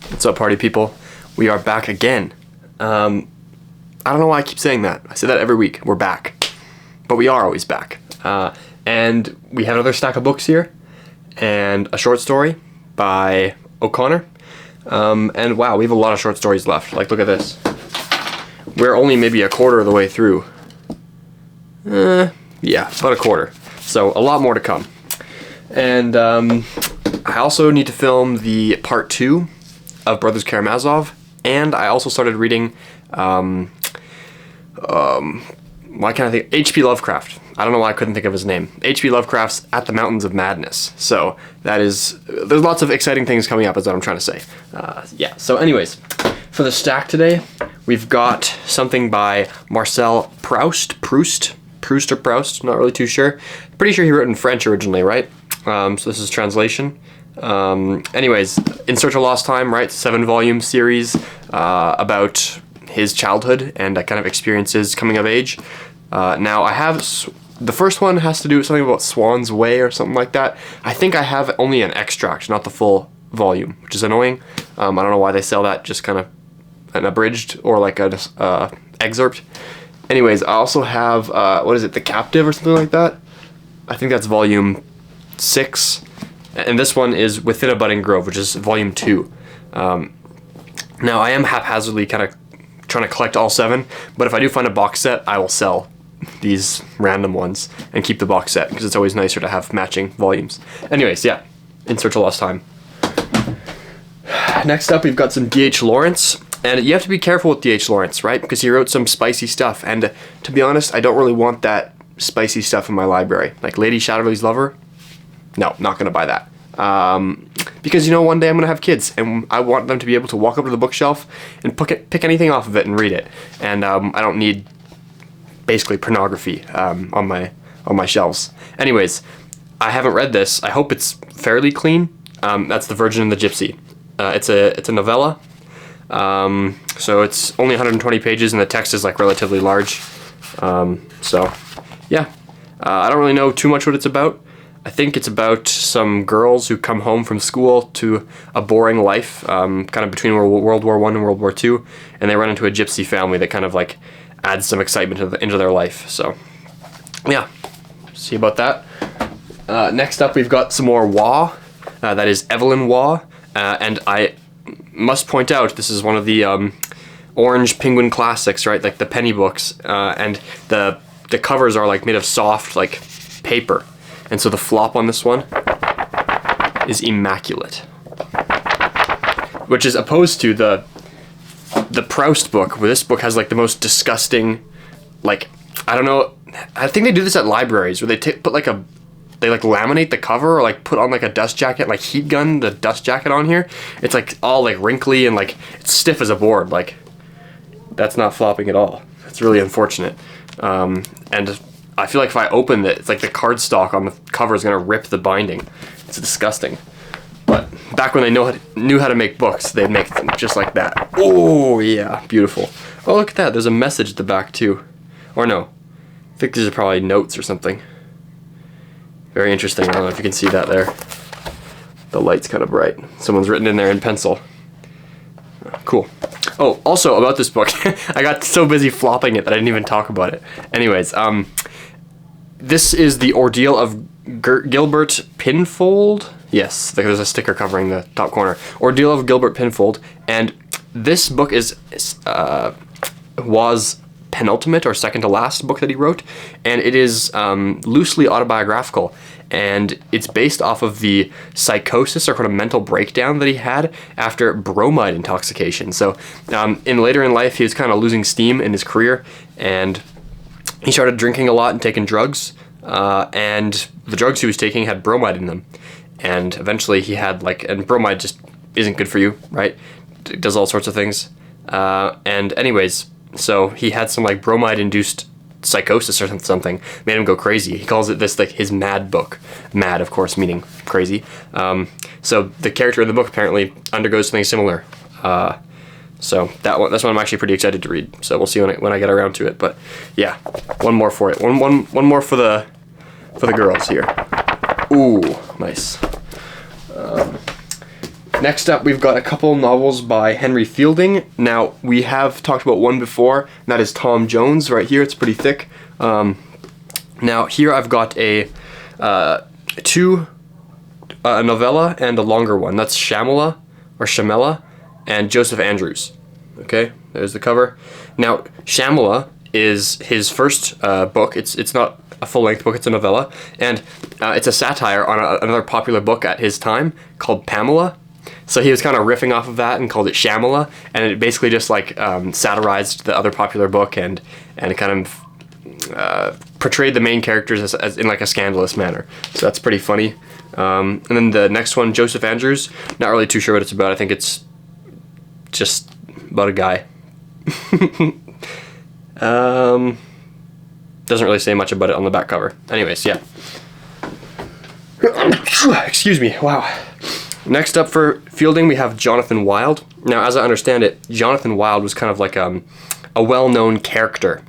What's up, party people? We are back again. I don't know why I keep saying that. I say that every week. We're back. But we are always back. And we have another stack of books here. And a short story by O'Connor. And wow, we have a lot of short stories left. Like, look at this. We're only maybe a quarter of the way through. Yeah, about a quarter. So, a lot more to come. And I also need to film the part 2 of Brothers Karamazov, and I also started reading, why can't I think? H.P. Lovecraft. I don't know why I couldn't think of his name. H.P. Lovecraft's At the Mountains of Madness. So, there's lots of exciting things coming up, is what I'm trying to say. Yeah, so anyways, for the stack today, we've got something by Marcel Proust, or Proust, not really too sure. Pretty sure he wrote in French originally, right? So this is translation. Anyways, In Search of Lost Time, right? 7-volume series about his childhood and kind of experiences coming of age. Now I have, the first one has to do with something about Swan's Way or something like that. I think I have only an extract, not the full volume, which is annoying. I don't know why they sell that, just kind of an abridged or like a excerpt. Anyways, I also have, what is it, The Captive or something like that? I think that's volume 6. And this one is Within a Budding Grove, which is volume 2. Now, I am haphazardly kind of trying to collect all 7, but if I do find a box set, I will sell these random ones and keep the box set, because it's always nicer to have matching volumes. Anyways, yeah, In Search of Lost Time. Next up, we've got some D.H. Lawrence. And you have to be careful with D.H. Lawrence, right? Because he wrote some spicy stuff. And to be honest, I don't really want that spicy stuff in my library. Like Lady Chatterley's Lover? No, not going to buy that. Because, you know, one day I'm going to have kids. And I want them to be able to walk up to the bookshelf and pick anything off of it and read it. And I don't need, basically, pornography on my shelves. Anyways, I haven't read this. I hope it's fairly clean. That's The Virgin and the Gypsy. It's a novella. So it's only 120 pages and the text is like relatively large. So yeah, I don't really know too much what it's about. I think it's about some girls who come home from school to a boring life, kind of between World War I and World War II, and they run into a gypsy family that kind of like adds some excitement into their life. So yeah, see about that. Next up, we've got some more Waugh. That is Evelyn W. And I must point out, this is one of the Orange Penguin classics, right? Like the penny books, and the covers are like made of soft like paper, and so the flop on this one is immaculate, which is opposed to the Proust book, where this book has like the most disgusting, like, I don't know, I think they do this at libraries where they put like they like laminate the cover or like put on like a dust jacket, like heat gun the dust jacket on here. It's like all like wrinkly and like it's stiff as a board. Like, that's not flopping at all. It's really unfortunate. And I feel like if I open it, it's like the cardstock on the cover is gonna rip the binding. It's disgusting. But back when they knew how to make books, they'd make them just like that. Oh yeah, beautiful. Oh, look at that. There's a message at the back too. Or no, I think these are probably notes or something. Very interesting. I don't know if you can see that there. The light's kind of bright. Someone's written in there in pencil. Cool. Oh, also about this book, I got so busy flopping it that I didn't even talk about it. Anyways, this is The Ordeal of Gilbert Pinfold. Yes, there's a sticker covering the top corner. Ordeal of Gilbert Pinfold, and this book was penultimate or second to last book that he wrote, and it is loosely autobiographical, and it's based off of the psychosis or kind of mental breakdown that he had after bromide intoxication. So later in life, he was kind of losing steam in his career, and he started drinking a lot and taking drugs, and the drugs he was taking had bromide in them, and eventually he had and bromide just isn't good for you, right? It does all sorts of things, and anyways, so he had some like bromide-induced psychosis or something, made him go crazy. He calls it this like his mad book. Mad, of course, meaning crazy. So the character in the book apparently undergoes something similar. So that's one I'm actually pretty excited to read. So we'll see when I get around to it. But yeah, one more for it. One more for the girls here. Ooh, nice. Next up, we've got a couple novels by Henry Fielding. Now, we have talked about one before, and that is Tom Jones right here. It's pretty thick. Now, here I've got a novella and a longer one. That's Shamela and Joseph Andrews. Okay, there's the cover. Now, Shamela is his first book. It's not a full-length book, it's a novella, and it's a satire on another popular book at his time called Pamela. So he was kind of riffing off of that and called it Shamela, and it basically just like satirized the other popular book and kind of portrayed the main characters as in like a scandalous manner. So that's pretty funny. And then the next one, Joseph Andrews, not really too sure what it's about. I think it's just about a guy. Doesn't really say much about it on the back cover. Anyways, yeah. Excuse me, wow. Next up for Fielding, we have Jonathan Wild. Now, as I understand it, Jonathan Wild was kind of like a well-known character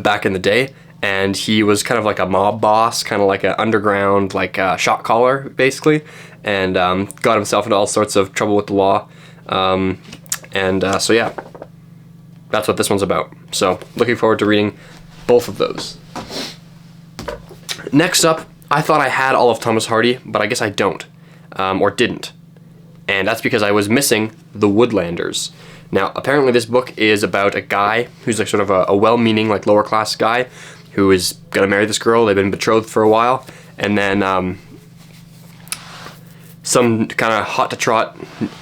back in the day, and he was kind of like a mob boss, kind of like an underground, like shot caller, basically, and got himself into all sorts of trouble with the law. So yeah, that's what this one's about. So, looking forward to reading both of those. Next up, I thought I had all of Thomas Hardy, but I guess I don't. Or didn't. And that's because I was missing The Woodlanders. Now, apparently this book is about a guy who's like sort of a well-meaning, like lower class guy who is gonna marry this girl. They've been betrothed for a while, and then some kind of hot-to-trot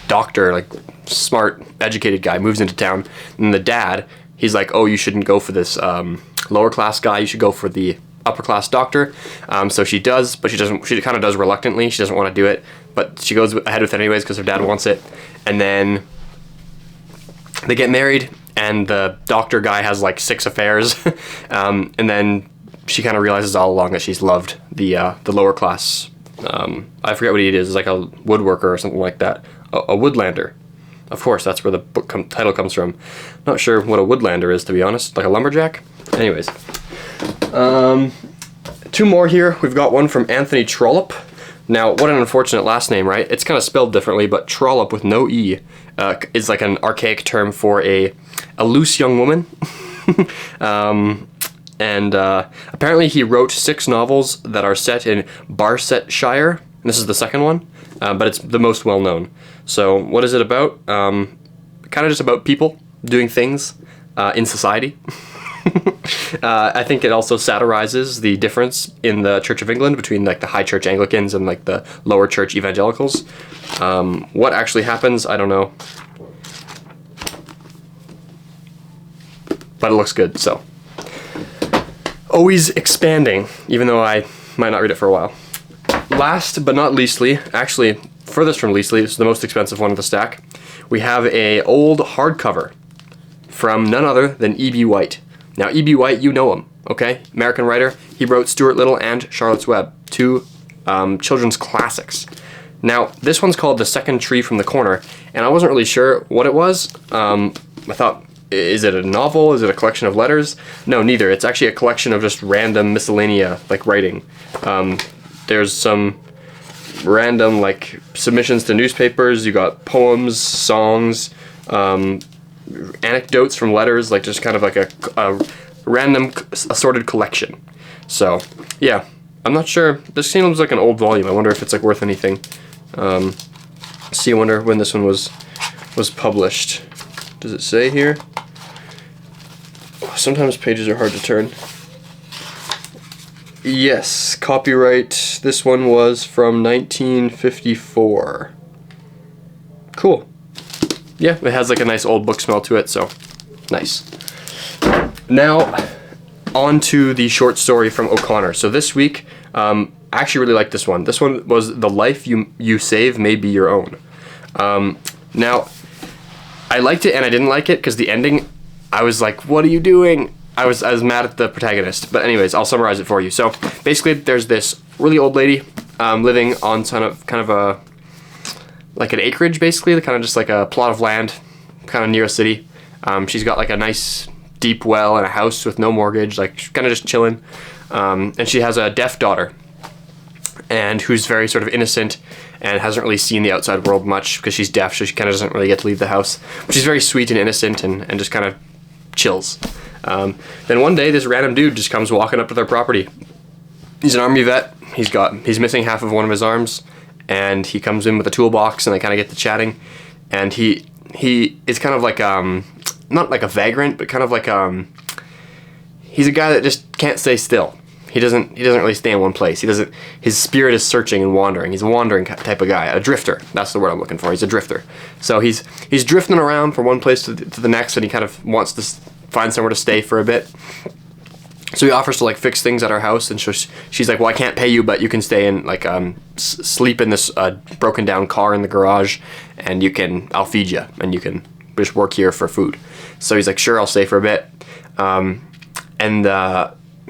doctor, like smart, educated guy, moves into town, and the dad, he's like, oh, you shouldn't go for this lower class guy, you should go for the upper class doctor. So she does, but she kind of does reluctantly. She doesn't want to do it, but she goes ahead with it anyways because her dad wants it. And then they get married, and the doctor guy has like 6 affairs. And then she kind of realizes all along that she's loved the lower class. I forget what he is. It's like a woodworker or something like that. A Woodlander. Of course, that's where the book title comes from. Not sure what a Woodlander is, to be honest. Like a lumberjack? Anyways. 2 more here. We've got one from Anthony Trollope. Now, what an unfortunate last name, right? It's kind of spelled differently, but Trollope with no E is like an archaic term for a loose young woman. Apparently he wrote 6 novels that are set in Baret Shire. This is the second one, but it's the most well-known. So what is it about? Kind of just about people doing things in society. I think it also satirizes the difference in the Church of England between like the high church Anglicans and like the lower church evangelicals. What actually happens, I don't know. But it looks good, so. Always expanding, even though I might not read it for a while. Last but not leastly, actually furthest from leastly, this is the most expensive one of the stack, we have a old hardcover from none other than E.B. White. Now, E.B. White, you know him, okay? American writer. He wrote Stuart Little and Charlotte's Web, 2 children's classics. Now, this one's called The Second Tree from the Corner, and I wasn't really sure what it was. I thought, is it a novel? Is it a collection of letters? No, neither. It's actually a collection of just random miscellanea, like writing. There's some random, like, submissions to newspapers. You got poems, songs, anecdotes from letters, like just kind of like a random assorted collection. So, yeah, I'm not sure. This seems like an old volume. I wonder if it's like worth anything. I wonder when this one was published. Does it say here? Oh, sometimes pages are hard to turn. Yes, copyright. This one was from 1954. Cool. Yeah, it has like a nice old book smell to it, so nice. Now, on to the short story from O'Connor. So this week, I actually really liked this one. This one was The Life You Save May Be Your Own. Now, I liked it and I didn't like it because the ending, I was like, what are you doing? I was mad at the protagonist. But anyways, I'll summarize it for you. So basically, there's this really old lady living on kind of a like an acreage, basically, kind of just like a plot of land, kind of near a city. She's got like a nice deep well and a house with no mortgage, like kind of just chilling. And she has a deaf daughter, and who's very sort of innocent and hasn't really seen the outside world much because she's deaf, so she kind of doesn't really get to leave the house. But she's very sweet and innocent and just kind of chills. Then one day, this random dude just comes walking up to their property. He's an army vet. He's missing half of one of his arms, and he comes in with a toolbox, and they kind of get to chatting. And he is kind of like not like a vagrant, but kind of like he's a guy that just can't stay still. He doesn't really stay in one place. His spirit is searching and wandering. He's a wandering type of guy, a drifter. That's the word I'm looking for. He's a drifter. So he's drifting around from one place to the next, and he kind of wants to find somewhere to stay for a bit. So he offers to like fix things at our house, and she's like, well, I can't pay you, but you can stay in like sleep in this broken down car in the garage, and I'll feed you, and you can just work here for food. So he's like, sure, I'll stay for a bit.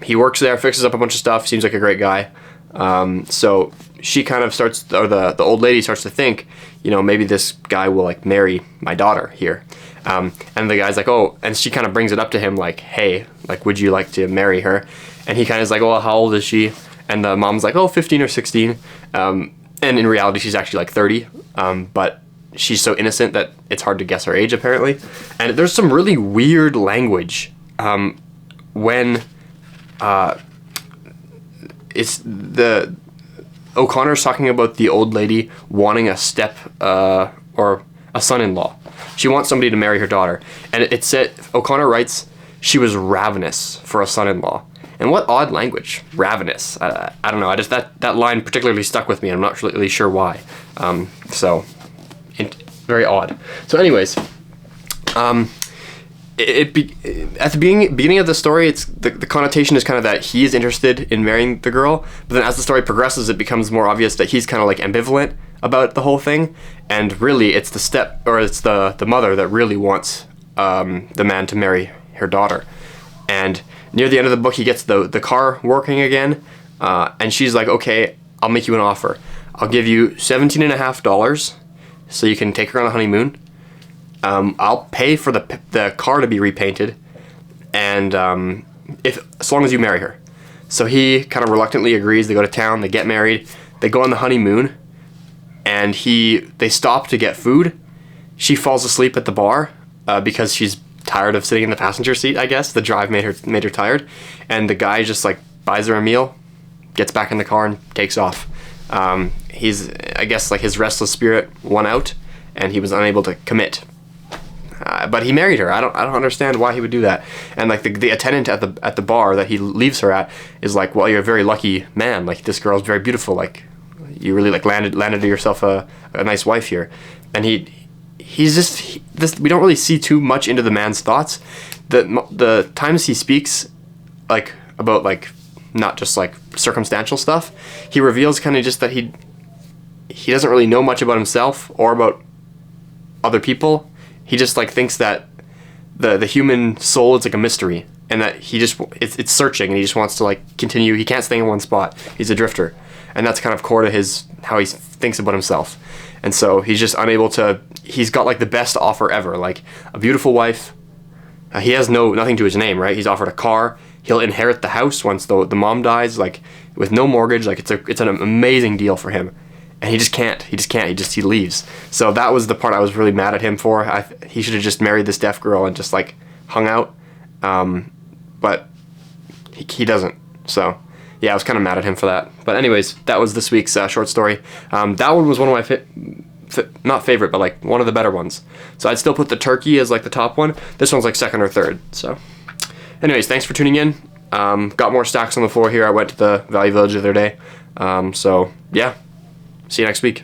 He works there, fixes up a bunch of stuff, seems like a great guy. So she kind of starts, or the old lady starts to think, maybe this guy will like marry my daughter here. And the guy's like, oh, and she kind of brings it up to him like, hey, like, would you like to marry her? And he kind of is like, oh, how old is she? And the mom's like, oh, 15 or 16. And in reality, she's actually like 30. But she's so innocent that it's hard to guess her age, apparently. And there's some really weird language when it's the O'Connor's talking about the old lady wanting a or a son-in-law. She wants somebody to marry her daughter. And it said, O'Connor writes, she was ravenous for a son-in-law. And what odd language, ravenous. I don't know, that line particularly stuck with me. I'm not really sure why. Very odd. So anyways, at the beginning of the story, it's the connotation is kind of that he is interested in marrying the girl, but then as the story progresses, it becomes more obvious that he's kind of like ambivalent about the whole thing, and really it's the mother that really wants the man to marry her daughter. And near the end of the book, he gets the car working again, and she's like, okay, I'll make you an offer. I'll give you $17.50 so you can take her on a honeymoon. I'll pay for the car to be repainted, and as long as you marry her. So he kind of reluctantly agrees. They go to town, they get married, they go on the honeymoon, and they stop to get food. She falls asleep at the bar because she's tired of sitting in the passenger seat, I guess. The drive made her tired, and the guy just like buys her a meal, gets back in the car, and takes off. I guess like his restless spirit won out, and he was unable to commit. But he married her. I don't understand why he would do that. And like the attendant at the bar that he leaves her at is like, well, you're a very lucky man. Like, this girl's very beautiful. Like, you really like landed yourself a nice wife here. And he's just we don't really see too much into the man's thoughts. The times he speaks like about like not just like circumstantial stuff, he reveals kind of just that he doesn't really know much about himself or about other people. He just like thinks that the human soul is like a mystery, and that it's searching, and he just wants to like continue. He can't stay in one spot. He's a drifter, and that's kind of core to how he thinks about himself. And so he's just unable to. He's got like the best offer ever, like a beautiful wife. He has nothing to his name, right? He's offered a car. He'll inherit the house once the mom dies, like with no mortgage. Like it's an amazing deal for him. And he just can't. He leaves. So that was the part I was really mad at him for. He should have just married this deaf girl and just like hung out. But he doesn't. So yeah, I was kind of mad at him for that. But anyways, that was this week's short story. That one was one of my not favorite, but like one of the better ones. So I'd still put the turkey as like the top one. This one's like second or third. So anyways, thanks for tuning in. Got more stacks on the floor here. I went to the Valley Village the other day. So yeah. See you next week.